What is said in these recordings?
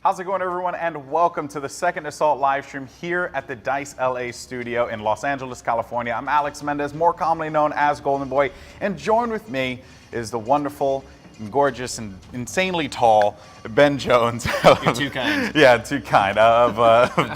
How's it going, everyone, and welcome to the Second Assault live stream here at the DICE LA studio in Los Angeles, California. I'm Alex Mendez, more commonly known as Golden Boy, and joined with me is the wonderful and gorgeous and insanely tall Ben Jones. You're too kind. Yeah, too kind of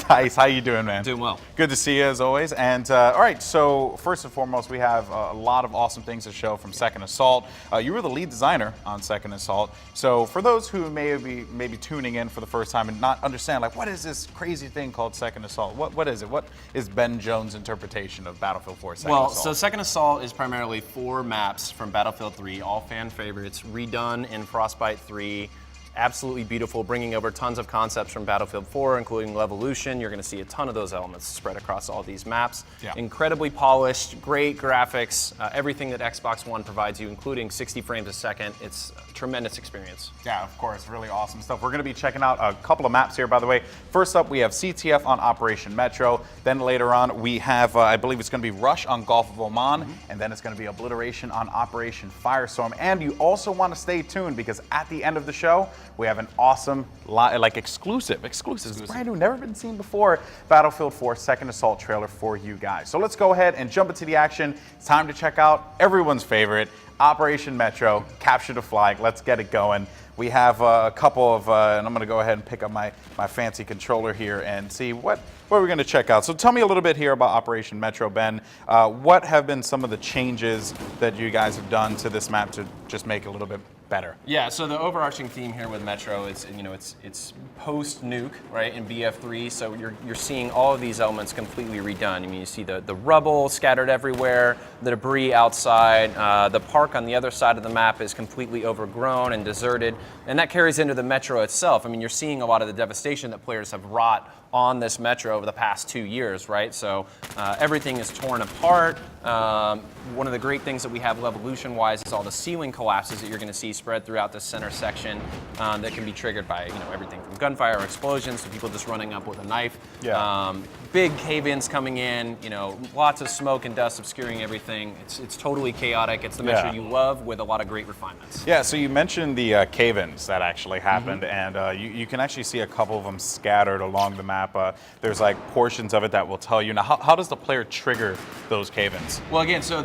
DICE. How you doing, man? Doing well. Good to see you as always. And all right, so first and foremost, we have a lot of awesome things to show from Second Assault. You were the lead designer on Second Assault. So for those who may be tuning in for the first time and not understand, like, what is this crazy thing called Second Assault? What is it? What is Ben Jones' interpretation of Battlefield 4 Second Assault? So Second Assault is primarily 4 maps from Battlefield 3, all fan favorites, redone in Frostbite 3. Absolutely beautiful, bringing over tons of concepts from Battlefield 4, including levolution. You're going to see a ton of those elements spread across all these maps. Yeah. Incredibly polished, great graphics, everything that Xbox One provides you, including 60 frames a second. It's a tremendous experience. Yeah, of course, really awesome stuff. We're going to be checking out a couple of maps here, by the way. First up, we have CTF on Operation Metro. Then later on, we have, I believe it's going to be Rush on Gulf of Oman, and then it's going to be Obliteration on Operation Firestorm. And you also want to stay tuned because at the end of the show, we have an awesome, exclusive, brand new, never been seen before, Battlefield 4 Second Assault trailer for you guys. So let's go ahead and jump into the action. It's time to check out everyone's favorite, Operation Metro, Capture the Flag. Let's get it going. We have a couple of, and I'm going to go ahead and pick up my fancy controller here and see what we're going to check out. So tell me a little bit here about Operation Metro, Ben. What have been some of the changes that you guys have done to this map to just make it a little bit better? Yeah, so the overarching theme here with Metro is, it's post nuke, right, in BF3. So you're seeing all of these elements completely redone. I mean, you see the rubble scattered everywhere, the debris outside, the park on the other side of the map is completely overgrown and deserted, and that carries into the Metro itself. I mean, you're seeing a lot of the devastation that players have wrought on this Metro over the past 2 years, right? So everything is torn apart. One of the great things that we have levolution-wise is all the ceiling collapses that you're going to see spread throughout the center section that can be triggered by everything from gunfire or explosions to people just running up with a knife. Yeah. Big cave-ins coming in, lots of smoke and dust obscuring everything. It's totally chaotic. It's the Metro you love with a lot of great refinements. Yeah, so you mentioned the cave-ins that actually happened, and you can actually see a couple of them scattered along the map. There's like portions of it that will tell you. Now, how does the player trigger those cave-ins? Well, again, so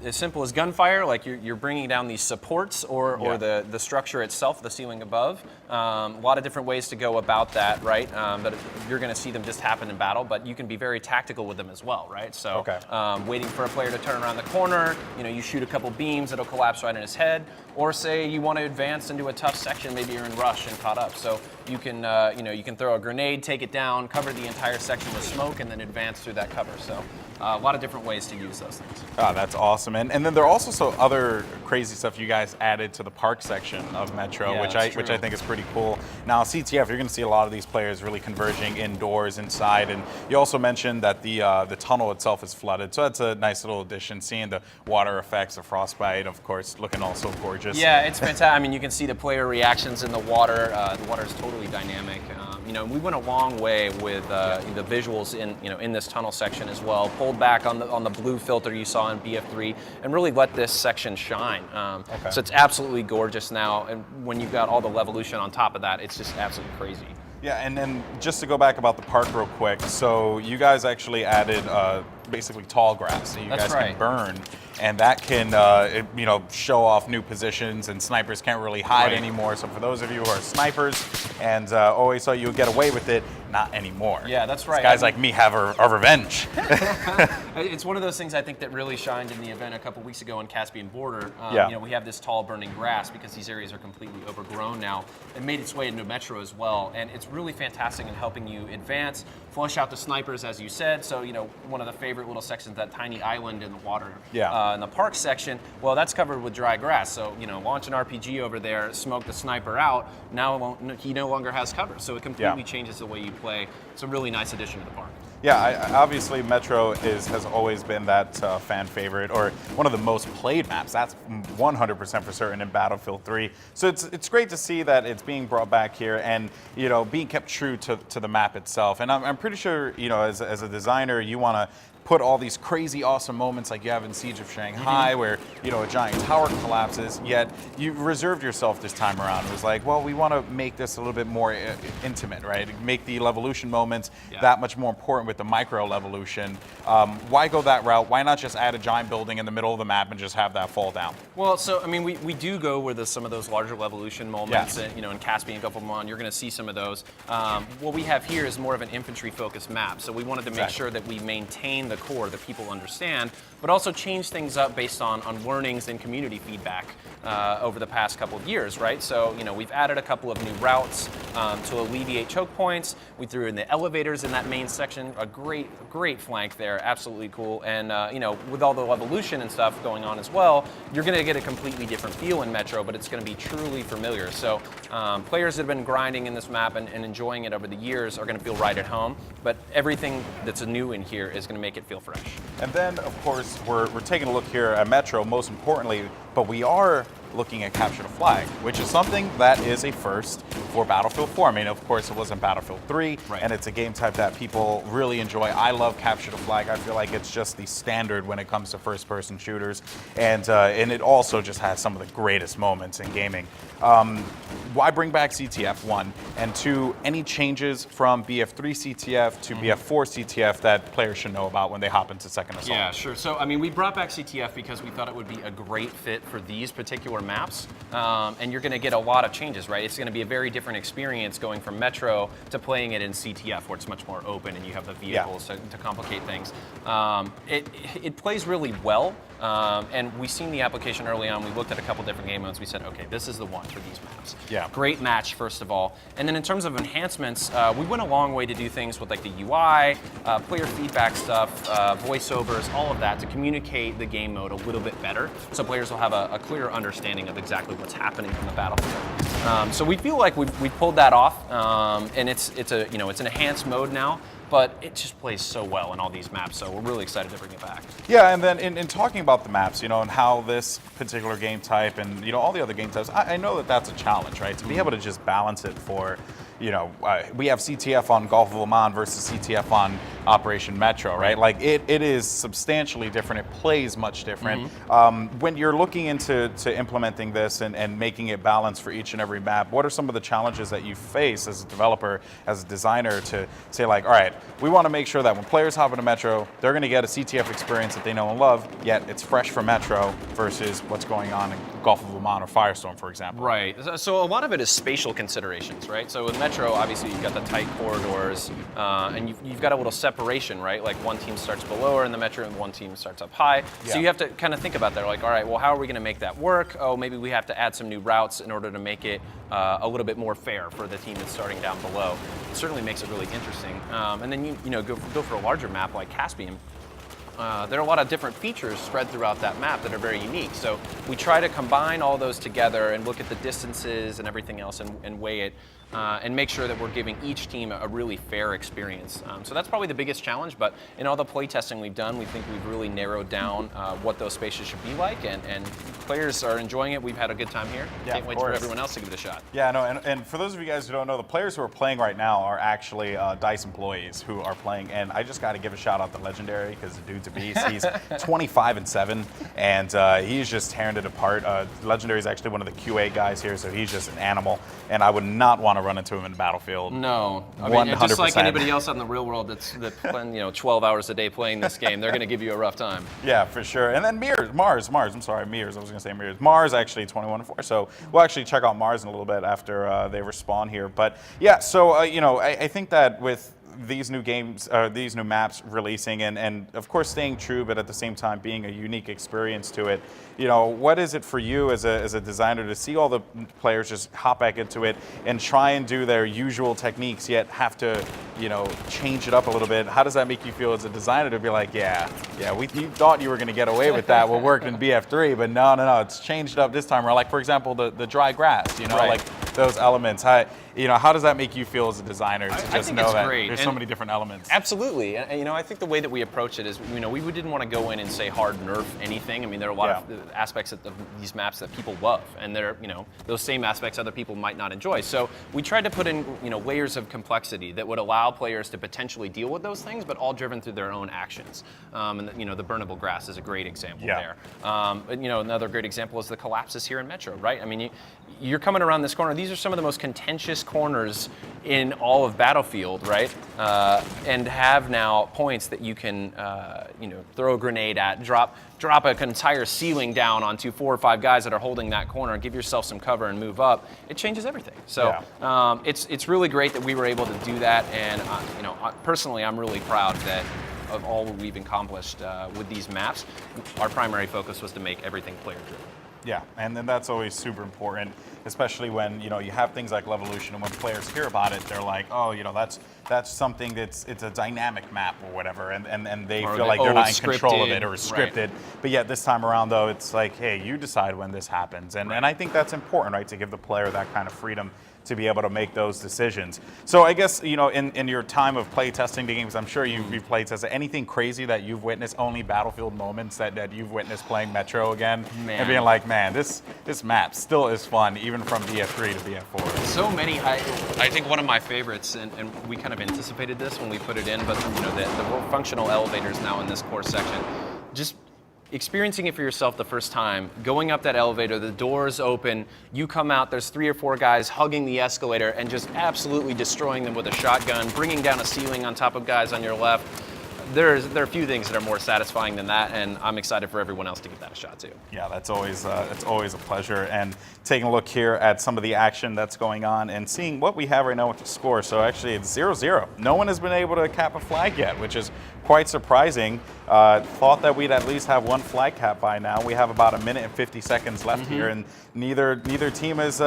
as simple as gunfire, like you're bringing down these supports or the structure itself, the ceiling above. A lot of different ways to go about that, right? But you're going to see them just happen in battle, but you can be very tactical with them as well, right? So waiting for a player to turn around the corner, you shoot a couple beams that'll collapse right in his head, or say you want to advance into a tough section, maybe you're in rush and caught up. So you can you can throw a grenade, take it down, cover the entire section with smoke, and then advance through that cover. So a lot of different ways to use those things. Oh, that's awesome. And then there are also some other crazy stuff you guys added to the park section of Metro, which I think is pretty cool. Now, CTF, you're going to see a lot of these players really converging indoors, inside, and you also mentioned that the tunnel itself is flooded, so that's a nice little addition. Seeing the water effects of Frostbite, of course, looking also gorgeous. Yeah, it's fantastic. I mean, you can see the player reactions in the water. The water is totally dynamic. We went a long way with the visuals in this tunnel section as well. Pulled back on the blue filter you saw in BF3 and really let this section shine. So it's absolutely gorgeous now, and when you've got all the levolution on top of that, it's just absolutely crazy. Yeah, and then just to go back about the park real quick, so you guys actually added basically tall grass that you guys can burn, and that can show off new positions, and snipers can't really hide anymore. So for those of you who are snipers and always thought you would get away with it, not anymore. Yeah, that's right. Guys like me have our revenge. It's one of those things I think that really shined in the event a couple weeks ago in Caspian border. We have this tall burning grass because these areas are completely overgrown now. It made its way into Metro as well, and it's really fantastic in helping you advance, flush out the snipers, as you said. So one of the favorite little sections, that tiny island in the water, in the park section, well, that's covered with dry grass. So launch an RPG over there, smoke the sniper out. Now he no longer has cover, so it completely changes the way you play. It's a really nice addition to the park. Yeah, obviously Metro has always been that fan favorite, or one of the most played maps. That's 100% for certain in Battlefield 3. So it's great to see that it's being brought back here and being kept true to the map itself. And I'm pretty sure as a designer you want to put all these crazy awesome moments like you have in Siege of Shanghai where, you know, a giant tower collapses, yet you reserved yourself this time around. It was like, well, we want to make this a little bit more intimate, right? Make the levolution moments that much more important with the micro levolution. Why go that route? Why not just add a giant building in the middle of the map and just have that fall down? Well, so I mean, we do go with some of those larger levolution moments. You know, in Caspian, Gulf of Oman, you're going to see some of those. What we have here is more of an infantry-focused map, so we wanted to make sure that we maintain the core that people understand, but also change things up based on learnings and community feedback over the past couple of years, right? So, you know, we've added a couple of new routes to alleviate choke points. We threw in the elevators in that main section, a great flank there, absolutely cool. And, you know, with all the levolution and stuff going on as well, you're going to get a completely different feel in Metro, but it's going to be truly familiar. So players that have been grinding in this map and enjoying it over the years are going to feel right at home, but everything that's new in here is going to make it feel fresh. And then, of course, we're taking a look here at Metro, most importantly, but we are looking at Capture the Flag, which is something that is a first for Battlefield 4. I mean, of course, it wasn't Battlefield 3, and it's a game type that people really enjoy. I love Capture the Flag. I feel like it's just the standard when it comes to first-person shooters, and it also just has some of the greatest moments in gaming. Why bring back CTF, 1? And 2, any changes from BF3 CTF to BF4 CTF that players should know about when they hop into Second Assault? Yeah, sure. So, I mean, we brought back CTF because we thought it would be a great fit for these particular maps, and you're going to get a lot of changes, right? It's going to be a very different experience going from Metro to playing it in CTF, where it's much more open and you have the vehicles to complicate things. It plays really well, and we've seen the application early on. We looked at a couple different game modes. We said, okay, this is the one for these maps. Yeah. Great match, first of all. And then in terms of enhancements, we went a long way to do things with like the UI, player feedback stuff, voiceovers, all of that to communicate the game mode a little bit better, so players will have a clearer understanding of exactly what's happening on the battlefield. So we feel like we've pulled that off, and it's an enhanced mode now. But it just plays so well in all these maps, so we're really excited to bring it back. Yeah, and then in talking about the maps, you know, and how this particular game type and, you know, all the other game types, I know that that's a challenge, right? To be able to just balance it for, you know, we have CTF on Gulf of Oman versus CTF on Operation Metro, right? Like, it is substantially different. It plays much different. When you're looking into implementing this and making it balanced for each and every map, what are some of the challenges that you face as a developer, as a designer, to say, like, all right, we want to make sure that when players hop into Metro, they're going to get a CTF experience that they know and love, yet it's fresh for Metro versus what's going on in Gulf of Oman or Firestorm, for example. Right. So a lot of it is spatial considerations, right? So with Metro, obviously, you've got the tight corridors, and you've got a little separation, right? Like one team starts below in the Metro and one team starts up high. Yeah. So you have to kind of think about that. Like, all right, well, how are we going to make that work? Oh, maybe we have to add some new routes in order to make it a little bit more fair for the team that's starting down below. It certainly makes it really interesting. And then you know go for a larger map like Caspian. There are a lot of different features spread throughout that map that are very unique. So we try to combine all those together and look at the distances and everything else and weigh it and make sure that we're giving each team a really fair experience. So that's probably the biggest challenge, but in all the play testing we've done, we think we've really narrowed down what those spaces should be like, and players are enjoying it. We've had a good time here. Yeah, Can't wait for everyone else to give it a shot. Yeah, no, and for those of you guys who don't know, the players who are playing right now are actually DICE employees who are playing, and I just got to give a shout out to Legendary, because the dude's a beast. He's 25-7, and he's just tearing it apart. Legendary is actually one of the QA guys here, so he's just an animal, and I would not want to run into him in Battlefield. No, I 100%. mean, just like anybody else out in the real world that's playing, 12 hours a day playing this game, they're going to give you a rough time. Yeah, for sure. And then Mars. I'm sorry, Mears. I was going to say Mears. Mars actually 21-4. So we'll actually check out Mars in a little bit after they respawn here. But yeah, so I think that with these new games, these new maps releasing, and of course staying true, but at the same time being a unique experience to it. What is it for you as a designer to see all the players just hop back into it and try and do their usual techniques, yet have to, change it up a little bit? How does that make you feel as a designer to be like, you thought you were going to get away with that, what worked in BF3, but no, it's changed up this time. Or like, for example, the dry grass, Right. like those elements. how does that make you feel as a designer to just think know it's that great. there's so many different elements? Absolutely, and I think the way that we approach it is, we didn't want to go in and say hard nerf anything. I mean, there are a lot of aspects of these maps that people love, and there, those same aspects other people might not enjoy. So we tried to put in, layers of complexity that would allow players to potentially deal with those things, but all driven through their own actions. And the burnable grass is a great example there. But another great example is the collapses here in Metro, right? I mean, you're coming around this corner. These are some of the most contentious corners in all of Battlefield, right? And have now points that you can, throw a grenade at, drop an entire ceiling down onto 4 or 5 guys that are holding that corner, give yourself some cover and move up. It changes everything. So it's really great that we were able to do that. And personally, I'm really proud that of all we've accomplished with these maps. Our primary focus was to make everything player-driven. Yeah, and then that's always super important, especially when you have things like Levolution, and when players hear about it, they're like, oh, that's something it's a dynamic map or whatever, and they feel like they're not in control of it or it's scripted. Right. But yet this time around, though, it's like, hey, you decide when this happens, and I think that's important, right, to give the player that kind of freedom to be able to make those decisions. So I guess, in your time of play testing the games, I'm sure you've played tested. Anything crazy that you've witnessed, only Battlefield moments that you've witnessed playing Metro again? And being like, man, this map still is fun, even from BF3 to BF4. So many. I think one of my favorites, and we kind of anticipated this when we put it in, but the functional elevators now in this core section, just experiencing it for yourself the first time, going up that elevator, the doors open, you come out, there's 3 or 4 guys hugging the escalator and just absolutely destroying them with a shotgun, bringing down a ceiling on top of guys on your left. There are a few things that are more satisfying than that, and I'm excited for everyone else to give that a shot too. Yeah, that's always a pleasure. And taking a look here at some of the action that's going on and seeing what we have right now with the score. So actually it's 0-0. No one has been able to cap a flag yet, which is quite surprising. Thought that we'd at least have 1 flag cap by now. We have about 1 minute and 50 seconds left here, and neither team has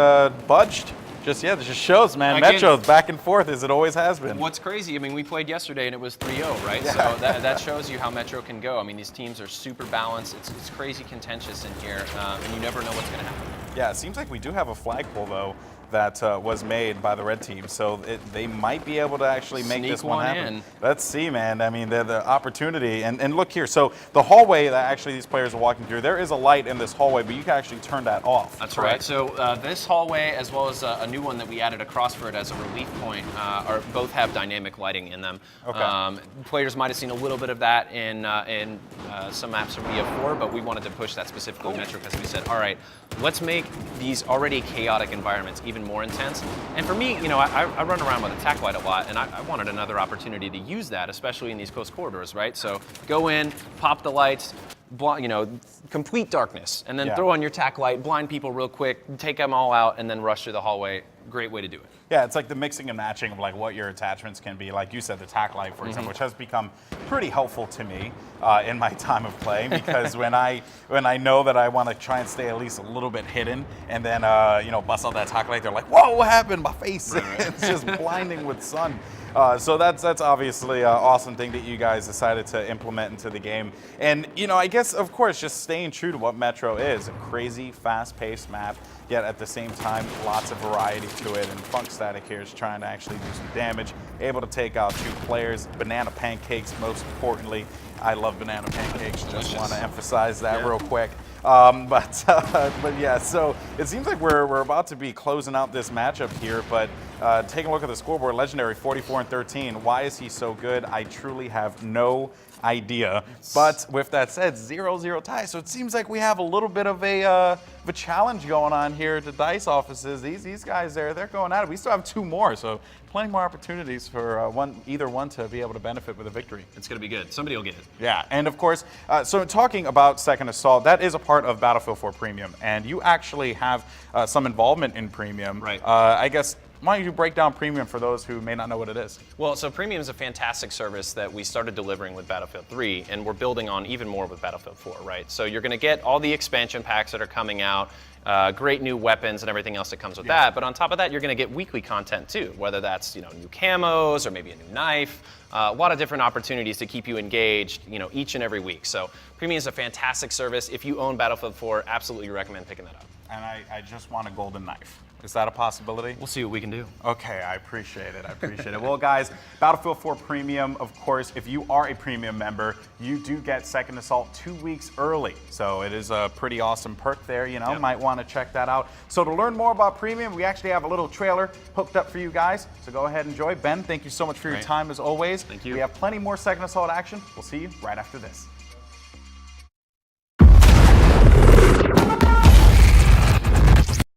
budged. This just shows, man, Metro's back and forth as it always has been. What's crazy, I mean, we played yesterday and it was 3-0, right? Yeah. So that shows you how Metro can go. I mean, these teams are super balanced. It's crazy contentious in here, and you never know what's going to happen. Yeah, it seems like we do have a flagpole, though, that was made by the red team, so they might be able to actually make this one happen. Let's see, man. I mean, the opportunity, and look here. So the hallway that actually these players are walking through, there is a light in this hallway, but you can actually turn that off. That's right. So this hallway, as well as a new one that we added across for it as a relief point, both have dynamic lighting in them. Okay. Players might have seen a little bit of that in some maps from BF4, but we wanted to push that specifically in Metro because we said, all right, let's make these already chaotic environments even more intense. And for me, I run around with a tack light a lot, and I wanted another opportunity to use that, especially in these close corridors, right? So go in, pop the lights, complete darkness, and then throw on your tack light, blind people real quick, take them all out, and then rush through the hallway. Great way to do it. Yeah, it's like the mixing and matching of like what your attachments can be. Like you said, the tack light, for example, which has become pretty helpful to me in my time of play, because when I know that I want to try and stay at least a little bit hidden, and then bust out that tack light, they're like, "Whoa, what happened? My face!" Right. It's just blinding with sun. So that's obviously an awesome thing that you guys decided to implement into the game. And, I guess, of course, just staying true to what Metro is, a crazy, fast-paced map, yet at the same time, lots of variety to it. And Funk Static here is trying to actually do some damage, able to take out 2 players, banana pancakes, most importantly. I love banana pancakes, just want to emphasize that real quick. But yeah, so it seems like we're about to be closing out this matchup here, but taking a look at the scoreboard, Legendary 44-13. Why is he so good? I truly have no idea. But with that said, 0-0 tie. So it seems like we have a little bit of a challenge going on here at the DICE offices. These guys they're going at it. We still have 2 more, so plenty more opportunities for either one to be able to benefit with a victory. It's going to be good. Somebody will get it. Yeah, and of course, so talking about Second Assault, that is a part of Battlefield 4 Premium, and you actually have some involvement in Premium. Right. I guess, why don't you break down Premium for those who may not know what it is? Well, so Premium is a fantastic service that we started delivering with Battlefield 3, and we're building on even more with Battlefield 4, right? So you're going to get all the expansion packs that are coming out, great new weapons and everything else that comes with that. But on top of that, you're going to get weekly content too, whether that's new camos or maybe a new knife. A lot of different opportunities to keep you engaged, each and every week. So Premium is a fantastic service. If you own Battlefield 4, absolutely recommend picking that up. And I just want a golden knife. Is that a possibility? We'll see what we can do. Okay, I appreciate it. I appreciate it. Well, guys, Battlefield 4 Premium, of course, if you are a premium member, you do get Second Assault 2 weeks early. So it is a pretty awesome perk there, you know, Yep. might want to check that out. So to learn more about Premium, we actually have a little trailer hooked up for you guys. So go ahead and enjoy. Ben, thank you so much for your Great. time as always. Thank you. We have plenty more Second Assault action. We'll see you right after this.